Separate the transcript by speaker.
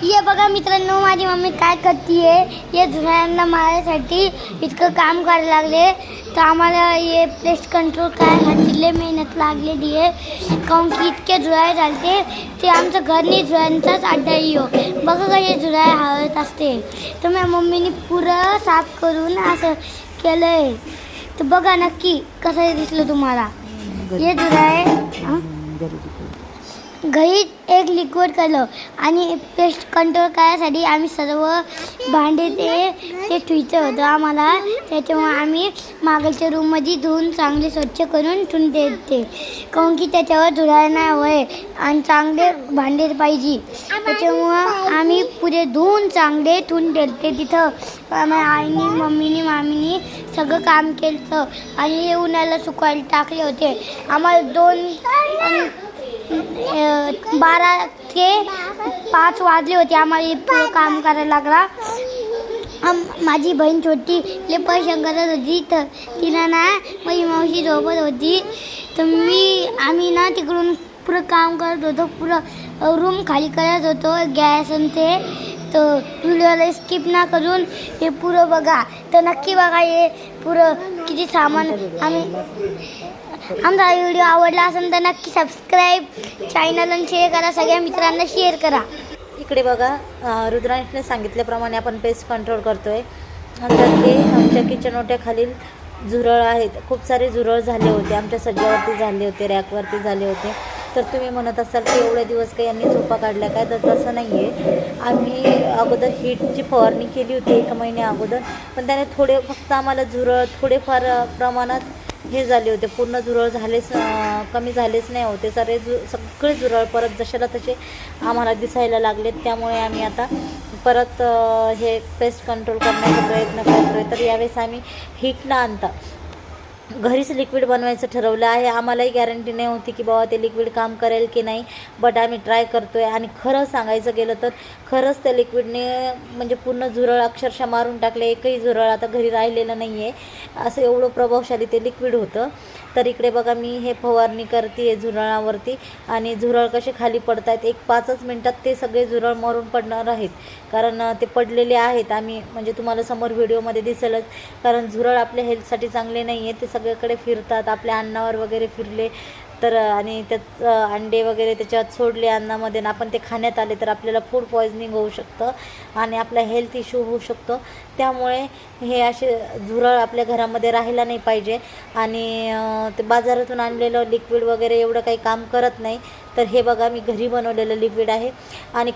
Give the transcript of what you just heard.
Speaker 1: ये बघा मित्रांनो, माझी मम्मी काय करतीये. ये झुरळांना मारण्यासाठी इतकं काम करायला लागले. तर आम्हाला हे पेस्ट कंट्रोल करायसाठी लय मेहनत लागलेली आहे. काऊन की इतके झुरळ झालते ते आमचं घर नाही झुरळांचाच अड्डा येऊ. बघा कसे झुरळ हवत असते. तर माझ्या मम्मीने पुरं साफ करून असं केलं आहे. तर बघा नक्की कसं दिसलं तुम्हाला. हे झुरळ घरी एक लिक्विड केलं आणि पेस्ट कंट्रोल करायसाठी आम्ही सर्व भांडे ते ठेवायचं होतं आम्हाला. त्याच्यामुळे आम्ही मागच्या रूममध्ये धुवून चांगले स्वच्छ करून ठेवून देते. काऊन की त्याच्यावर धुळा नाही हवं आणि चांगले भांडे पाहिजे. त्याच्यामुळं आम्ही पुढे धुवून चांगले ठेवून देते. तिथं आईनी मम्मीनी मामीनी सगळं काम केलं आणि उन्हाळ्याला सुकायला टाकले होते. आम्हाला 12 ते 5 वाजले होते आम्हाला हे पुरं काम करायला लागला. माझी बहीण छोटी लय पैसे करत होती. तर तिला ना माझी मावशी झोपत होती. तर आम्ही ना तिकडून पुरं काम करत होतो. पुरं रूम खाली करत होतो गॅस आणि ते. तर व्हिडिओला स्किप ना करून हे पुरं बघा. तर नक्की बघा हे पुरं किती सामान. आमचा व्हिडिओ आवडला असेल तर नक्की सबस्क्राईब चॅनल आणि शेअर करा. सगळ्या मित्रांना शेअर करा.
Speaker 2: इकडे बघा, रुद्रांशने सांगितल्याप्रमाणे आपण पेस्ट कंट्रोल करतोय. नंतर ते आमच्या किचन ओट्याखालील झुरळ आहेत. खूप सारे झुरळ झाले होते. आमच्या सज्जावरती झाले होते, रॅकवरती झाले होते. तर तुम्ही म्हणत असाल की एवढे दिवस काही यांनी झोपा काढल्या काय, तर तसं नाही आहे. आम्ही अगोदर हीटची फवारणी केली होती 1 महिन्या अगोदर. पण त्याने फक्त आम्हाला झुरळ थोडेफार प्रमाणात हे झाले होते. पूर्ण झुरळ कमी झालेच नाही होते. सगळे झुरळ परत जशाला तसे आम्हाला दिसायला लागलेत. त्यामुळे आम्ही आता परत हे पेस्ट कंट्रोल करण्याचा प्रयत्न करतो आहे. तर यावेळेस आम्ही हीट न आणता घरीच लिक्विड बनवायचं ठरवलं आहे. आम्हालाही गॅरंटी नाही होती की बाबा ते लिक्विड काम करेल की नाही, बट आम्ही ट्राय करतो आहे. आणि खरं सांगायचं गेलं तर खरंच त्या लिक्विडने म्हणजे पूर्ण झुरळ अक्षरशः मारून टाकले. एकही झुरळ आता घरी राहिलेलं नाही आहे. असं एवढं प्रभावशाली ते लिक्विड होतं. तर इकडे बघा मी हे फवारणी करते आहे झुरळावरती. आणि झुरळ कसे खाली पडत आहेत, 1-5 मिनटात ते सगळे झुरळ मरून पडणार आहेत. कारण ते पडलेले आहेत. आम्ही म्हणजे तुम्हाला समोर व्हिडिओमध्ये दिसेलच. कारण झुरळ आपल्या हेल्थसाठी चांगले नाही आहे. ते सगळीकडे फिरतात. आपल्या अन्नावर वगैरे फिरले तर आणि त्यात अंडे वगैरे त्याच्यात सोडले अन्नामध्ये आणि आपण ते खाण्यात आले तर आपल्याला फूड पॉयझनिंग होऊ शकतं आणि आपला हेल्थ इश्यू होऊ शकतो. त्यामुळे हे असे झुरळ आपल्या घरामध्ये राहायला नाही पाहिजे. आणि ते बाजारातून आणलेलं लिक्विड वगैरे एवढं काही काम करत नाही. तर हे बघा मी घरी बनवलेलं लिक्विड आहे. आणि